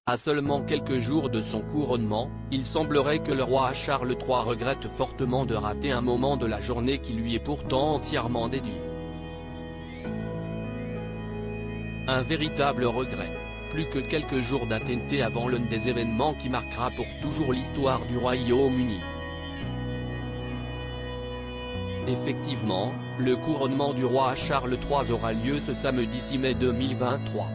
À seulement quelques jours de son couronnement, il semblerait que le roi Charles III regrette fortement de rater un moment de la journée qui lui est pourtant entièrement dédié. Un véritable regret. Plus que quelques jours d'attenté avant l'un des événements qui marquera pour toujours l'histoire du Royaume-Uni. Effectivement, le couronnement du roi Charles III aura lieu ce samedi 6 mai 2023.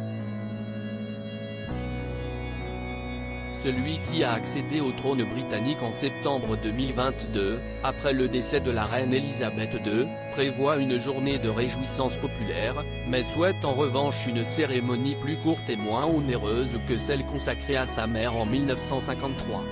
Celui qui a accédé au trône britannique en septembre 2022, après le décès de la reine Elisabeth II, prévoit une journée de réjouissance populaire, mais souhaite en revanche une cérémonie plus courte et moins onéreuse que celle consacrée à sa mère en 1953.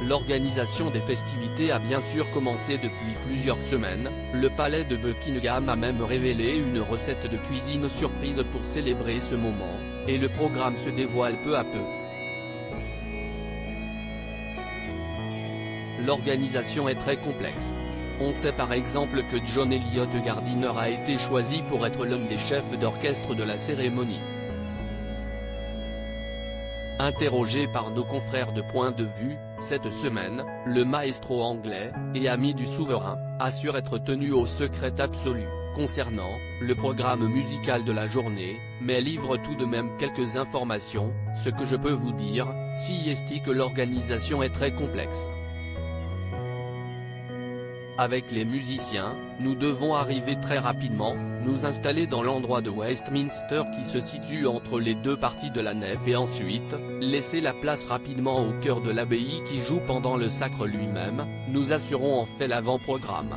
L'organisation des festivités a bien sûr commencé depuis plusieurs semaines, le palais de Buckingham a même révélé une recette de cuisine surprise pour célébrer ce moment, et le programme se dévoile peu à peu. L'organisation est très complexe. On sait par exemple que John Elliott Gardiner a été choisi pour être l'un des chefs d'orchestre de la cérémonie. Interrogé par nos confrères de Point de Vue, cette semaine, le maestro anglais, et ami du souverain, assure être tenu au secret absolu, concernant le programme musical de la journée, mais livre tout de même quelques informations. Ce que je peux vous dire, si est que l'organisation est très complexe. Avec les musiciens, nous devons arriver très rapidement, nous installer dans l'endroit de Westminster qui se situe entre les deux parties de la nef et ensuite, laisser la place rapidement au cœur de l'abbaye qui joue pendant le sacre lui-même. Nous assurons en fait l'avant-programme.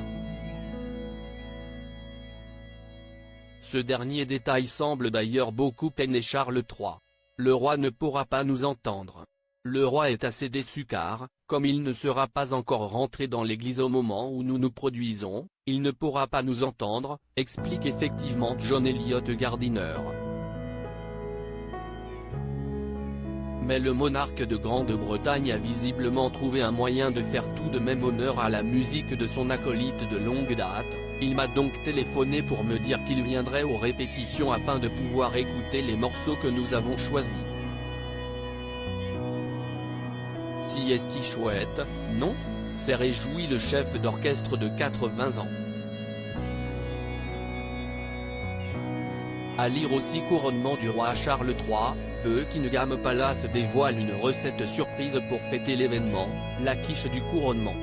Ce dernier détail semble d'ailleurs beaucoup peiner Charles III. Le roi ne pourra pas nous entendre. Le roi est assez déçu car, comme il ne sera pas encore rentré dans l'église au moment où nous nous produisons, il ne pourra pas nous entendre, explique effectivement John Elliott Gardiner. Mais le monarque de Grande-Bretagne a visiblement trouvé un moyen de faire tout de même honneur à la musique de son acolyte de longue date. Il m'a donc téléphoné pour me dire qu'il viendrait aux répétitions afin de pouvoir écouter les morceaux que nous avons choisis. Si est-il chouette, non ? S'est réjoui le chef d'orchestre de 80 ans. À lire aussi couronnement du roi Charles III, Buckingham Palace dévoile une recette surprise pour fêter l'événement, la quiche du couronnement.